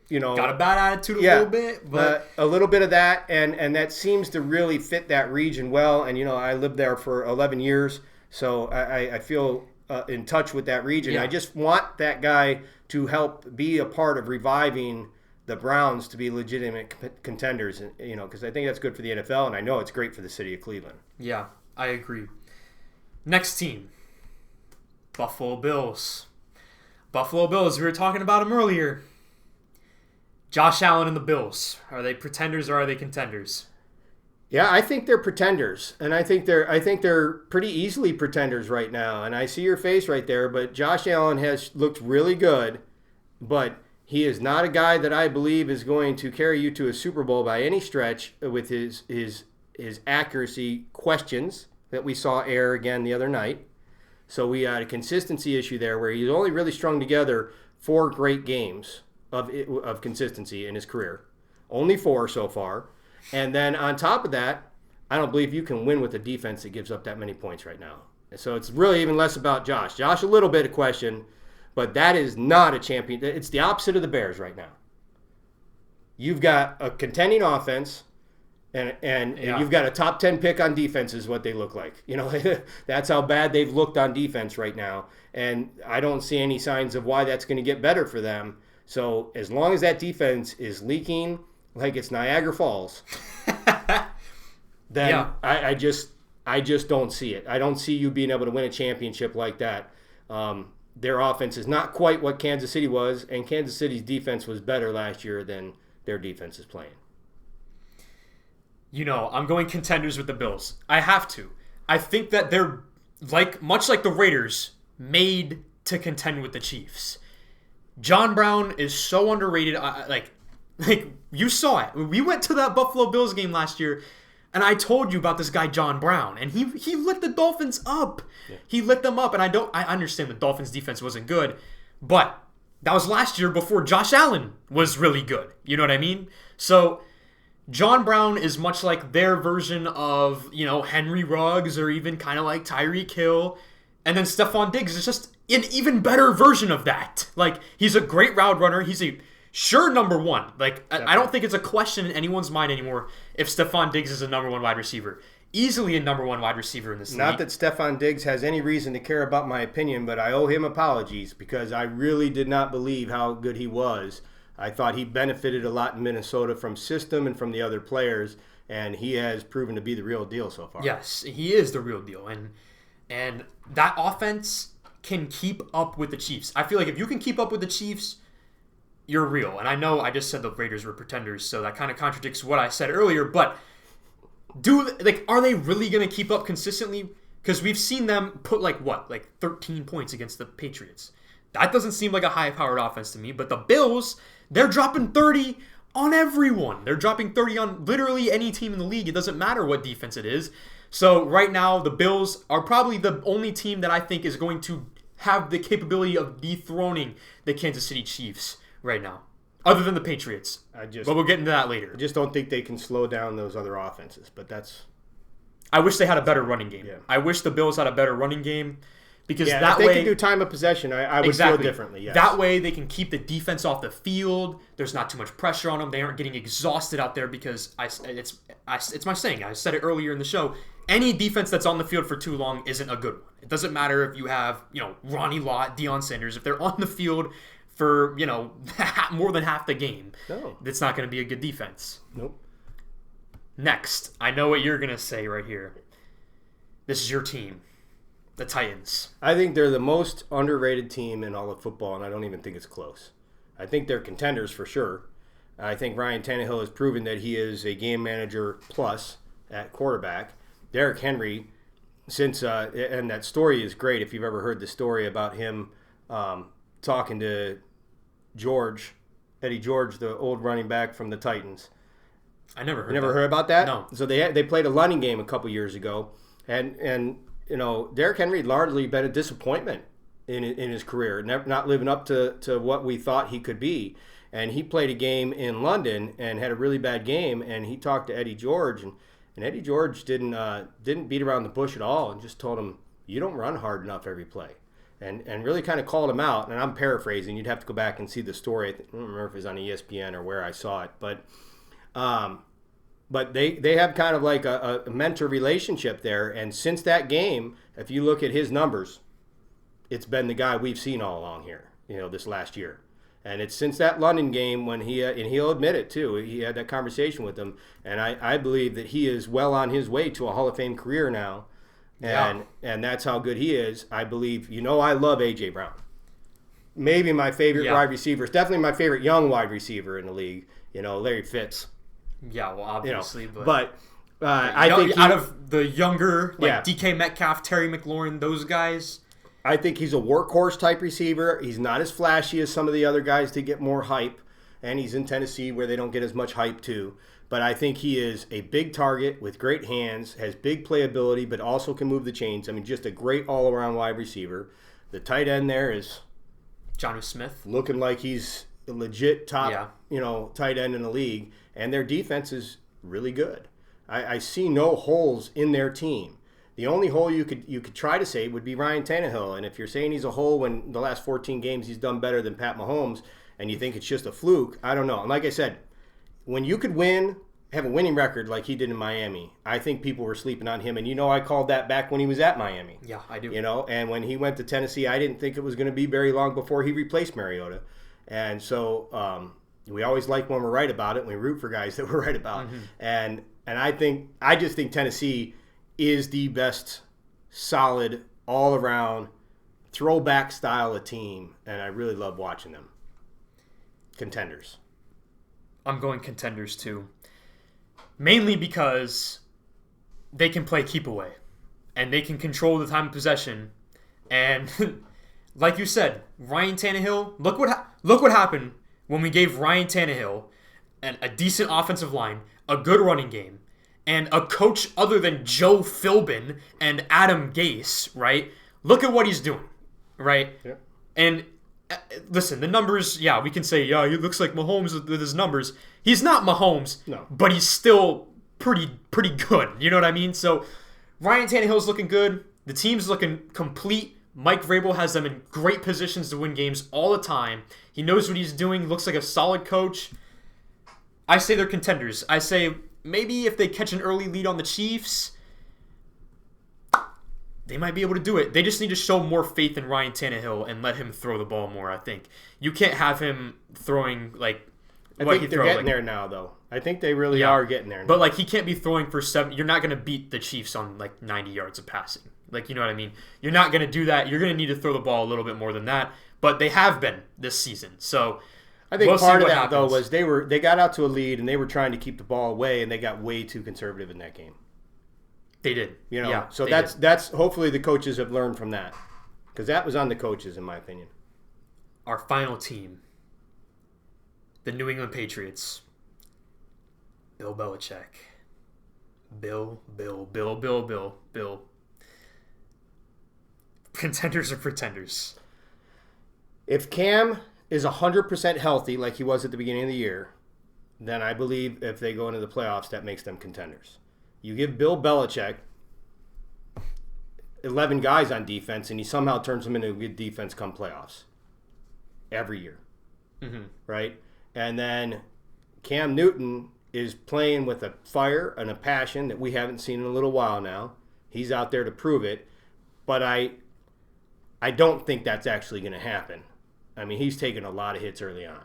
got a bad attitude a little bit, but a little bit of that, and that seems to really fit that region well. And I lived there for 11 years, so I feel in touch with that region. Yeah. I just want that guy to help be a part of reviving the Browns to be legitimate contenders, because I think that's good for the NFL, and I know it's great for the city of Cleveland. Yeah, I agree. Next team, Buffalo Bills. Buffalo Bills, we were talking about them earlier. Josh Allen and the Bills. Are they pretenders or are they contenders? Yeah, I think they're pretenders. And I think they're pretty easily pretenders right now. And I see your face right there, but Josh Allen has looked really good, but he is not a guy that I believe is going to carry you to a Super Bowl by any stretch with his accuracy questions that we saw air again the other night. So we had a consistency issue there where he's only really strung together 4 great games of consistency in his career. Only 4 so far. And then on top of that, I don't believe you can win with a defense that gives up that many points right now. So it's really even less about Josh. Josh, a little bit of question, but that is not a champion. It's the opposite of the Bears right now. You've got a contending offense, and you've got a top 10 pick on defense is what they look like. That's how bad they've looked on defense right now. And I don't see any signs of why that's going to get better for them. So as long as that defense is leaking like it's Niagara Falls, then I just don't see it. I don't see you being able to win a championship like that. Their offense is not quite what Kansas City was, and Kansas City's defense was better last year than their defense is playing. I'm going Contenders with the Bills. I have to. I think that they're much like the Raiders, made to contend with the Chiefs. John Brown is so underrated. Like you saw it. We went to that Buffalo Bills game last year, and I told you about this guy John Brown, and he lit the Dolphins up. Yeah. He lit them up, and I understand the Dolphins defense wasn't good, but that was last year before Josh Allen was really good. You know what I mean? So John Brown is much like their version of, Henry Ruggs, or even kind of like Tyreek Hill. And then Stephon Diggs is just an even better version of that. Like, he's a great route runner. He's a sure number one. Like, I don't think it's a question in anyone's mind anymore if Stephon Diggs is a number one wide receiver. Easily a number one wide receiver in this league. Not that Stephon Diggs has any reason to care about my opinion, but I owe him apologies because I really did not believe how good he was. I thought he benefited a lot in Minnesota from system and from the other players, and he has proven to be the real deal so far. Yes, he is the real deal, and that offense can keep up with the Chiefs. I feel like if you can keep up with the Chiefs, you're real. And I know I just said the Raiders were pretenders, so that kind of contradicts what I said earlier, but are they really going to keep up consistently? Because we've seen them put 13 points against the Patriots. That doesn't seem like a high-powered offense to me, but the Bills, they're dropping 30 on everyone. They're dropping 30 on literally any team in the league. It doesn't matter what defense it is. So right now, the Bills are probably the only team that I think is going to have the capability of dethroning the Kansas City Chiefs right now, other than the Patriots. But we'll get into that later. I just don't think they can slow down those other offenses, but that's... I wish they had a better running game. Yeah. I wish the Bills had a better running game. Because if they can do time of possession, I would feel differently. Yes. That way, they can keep the defense off the field. There's not too much pressure on them. They aren't getting exhausted out there because it's my saying. I said it earlier in the show. Any defense that's on the field for too long isn't a good one. It doesn't matter if you have Ronnie Lott, Deion Sanders. If they're on the field for more than half the game, it's not going to be a good defense. Nope. Next, I know what you're going to say right here. This is your team. The Titans. I think they're the most underrated team in all of football, and I don't even think it's close. I think they're contenders for sure. I think Ryan Tannehill has proven that he is a game manager plus at quarterback. Derrick Henry, and that story is great if you've ever heard the story about him talking to Eddie George, the old running back from the Titans. I never heard. You never heard about that? No. So they played a London game a couple years ago, and Derrick Henry largely been a disappointment in his career, not living up to what we thought he could be. And he played a game in London and had a really bad game, and he talked to Eddie George, and Eddie George didn't beat around the bush at all and just told him, you don't run hard enough every play. And really kind of called him out, and I'm paraphrasing. You'd have to go back and see the story. I don't remember if it was on ESPN or where I saw it, but they have kind of like a mentor relationship there. And since that game, if you look at his numbers, it's been the guy we've seen all along here, this last year. And it's since that London game when and he'll admit it too, he had that conversation with him. And I believe that he is well on his way to a Hall of Fame career now. And that's how good he is. I believe, I love A.J. Brown. Maybe my favorite wide receiver. It's definitely my favorite young wide receiver in the league. Larry Fitz. Yeah, well, obviously. I think out of the younger, DK Metcalf, Terry McLaurin, those guys. I think he's a workhorse type receiver. He's not as flashy as some of the other guys to get more hype. And he's in Tennessee where they don't get as much hype too. But I think he is a big target with great hands, has big playability, but also can move the chains. I mean, just a great all-around wide receiver. The tight end there is Jonnu Smith, looking like he's a legit top, tight end in the league. And their defense is really good. I see no holes in their team. The only hole you could try to say would be Ryan Tannehill. And if you're saying he's a hole when the last 14 games he's done better than Pat Mahomes, and you think it's just a fluke, I don't know. And like I said, when you could have a winning record like he did in Miami, I think people were sleeping on him. And I called that back when he was at Miami. Yeah, I do. And when he went to Tennessee, I didn't think it was going to be very long before he replaced Mariota. And so we always like when we're right about it, and we root for guys that we're right about. And I just think Tennessee is the best solid all around throwback style of team, and I really love watching them. Contenders. I'm going Contenders too. Mainly because they can play keep away and they can control the time of possession. And like you said, Ryan Tannehill, look what happened when we gave Ryan Tannehill a decent offensive line, a good running game, and a coach other than Joe Philbin and Adam Gase, right? Look at what he's doing, right? Yep. And listen, the numbers, yeah, we can say, yeah, he looks like Mahomes with his numbers. He's not Mahomes, no, but he's still pretty good. You know what I mean? So Ryan Tannehill's looking good. The team's looking complete. Mike Vrabel has them in great positions to win games all the time. He knows what he's doing. Looks like a solid coach. I say they're contenders. I say maybe if they catch an early lead on the Chiefs, they might be able to do it. They just need to show more faith in Ryan Tannehill and let him throw the ball more, I think. You can't have him throwing like... I think they're getting there now, though. I think they really are getting there now. But like he can't be throwing for 7. You're not going to beat the Chiefs on like 90 yards of passing. Like, you know what I mean? You're not going to do that. You're going to need to throw the ball a little bit more than that. But they have been this season. So I think part of that, though, was they got out to a lead and they were trying to keep the ball away, and they got way too conservative in that game. They did. So that's hopefully the coaches have learned from that. Because that was on the coaches, in my opinion. Our final team, the New England Patriots. Bill Belichick. Bill. Contenders or pretenders? If Cam is 100% healthy like he was at the beginning of the year, then I believe if they go into the playoffs, that makes them contenders. You give Bill Belichick 11 guys on defense, and he somehow turns them into a good defense come playoffs. Every year. Mm-hmm. Right? And then Cam Newton is playing with a fire and a passion that we haven't seen in a little while now. He's out there to prove it. But I don't think that's actually going to happen. I mean, he's taken a lot of hits early on.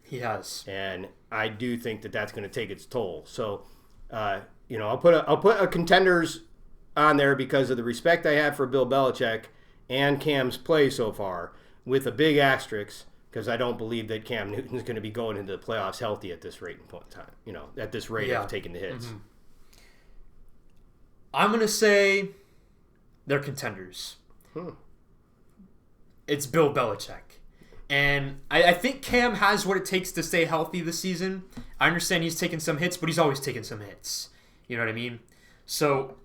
He has. And I do think that that's going to take its toll. So, I'll put a contenders on there because of the respect I have for Bill Belichick and Cam's play so far, with a big asterisk because I don't believe that Cam Newton's going to be going into the playoffs healthy at this rate in point in time. At this rate of taking the hits. Mm-hmm. I'm going to say they're contenders. It's Bill Belichick. And I think Cam has what it takes to stay healthy this season. I understand he's taken some hits, but he's always taken some hits. You know what I mean? So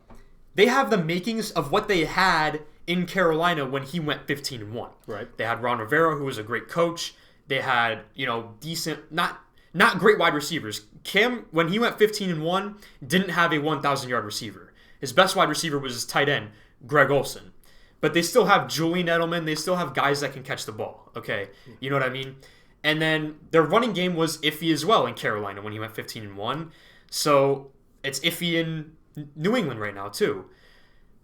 they have the makings of what they had in Carolina when he went 15-1. Right. They had Ron Rivera, who was a great coach. They had, decent, not great wide receivers. Cam, when he went 15-1, didn't have a 1,000-yard receiver. His best wide receiver was his tight end, Greg Olsen. But they still have Julian Edelman. They still have guys that can catch the ball. Okay? You know what I mean? And then their running game was iffy as well in Carolina when he went 15-1. So it's iffy in New England right now too.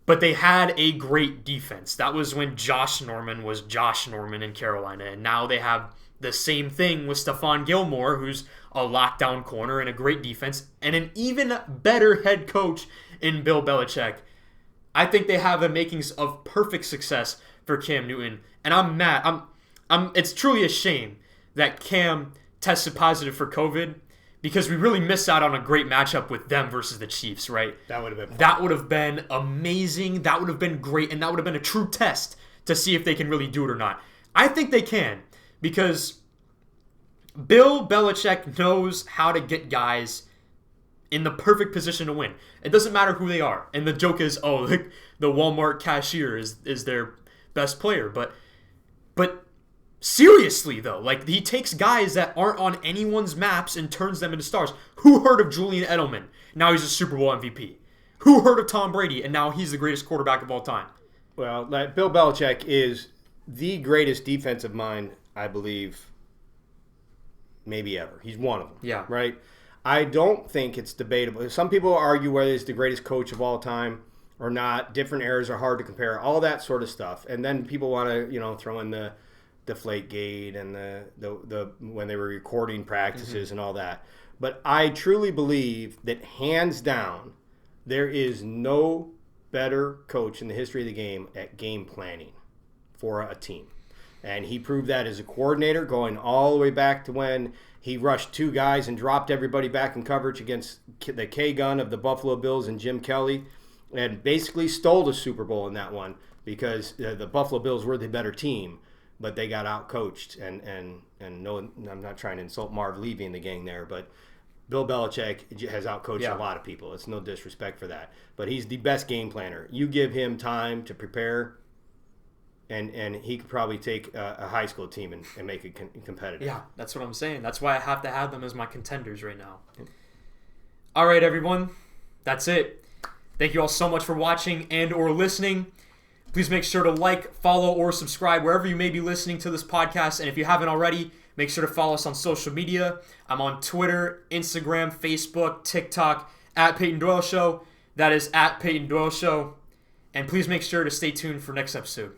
But they had a great defense. That was when Josh Norman was Josh Norman in Carolina. And now they have the same thing with Stephon Gilmore, who's a lockdown corner and a great defense, and an even better head coach in Bill Belichick. I think they have the makings of perfect success for Cam Newton. And I'm mad. It's truly a shame that Cam tested positive for COVID, because we really missed out on a great matchup with them versus the Chiefs, right? That would have been fun. That would have been amazing. That would have been great. And that would have been a true test to see if they can really do it or not. I think they can, because Bill Belichick knows how to get guys in the perfect position to win. It doesn't matter who they are. And the joke is, the Walmart cashier is their best player. But seriously, though, he takes guys that aren't on anyone's maps and turns them into stars. Who heard of Julian Edelman? Now he's a Super Bowl MVP. Who heard of Tom Brady? And now he's the greatest quarterback of all time. Well, Bill Belichick is the greatest defensive mind, I believe, maybe ever. He's one of them. Yeah. Right? I don't think it's debatable. Some people argue whether he's the greatest coach of all time or not. Different eras are hard to compare. All that sort of stuff. And then people want to, throw in the Deflategate and the when they were recording practices and all that. But I truly believe that hands down, there is no better coach in the history of the game at game planning for a team. And he proved that as a coordinator, going all the way back to when he rushed 2 guys and dropped everybody back in coverage against the K-gun of the Buffalo Bills and Jim Kelly, and basically stole the Super Bowl in that one because the Buffalo Bills were the better team, but they got out-coached. And no, I'm not trying to insult Marv Levy and the gang there, but Bill Belichick has out-coached a lot of people. It's no disrespect for that. But he's the best game planner. You give him time to prepare, and he could probably take a high school team and make it competitive. Yeah, that's what I'm saying. That's why I have to have them as my contenders right now. All right, everyone. That's it. Thank you all so much for watching and or listening. Please make sure to like, follow, or subscribe wherever you may be listening to this podcast. And if you haven't already, make sure to follow us on social media. I'm on Twitter, Instagram, Facebook, TikTok, at Peyton Doyle Show. That is at Peyton Doyle Show. And please make sure to stay tuned for next episode.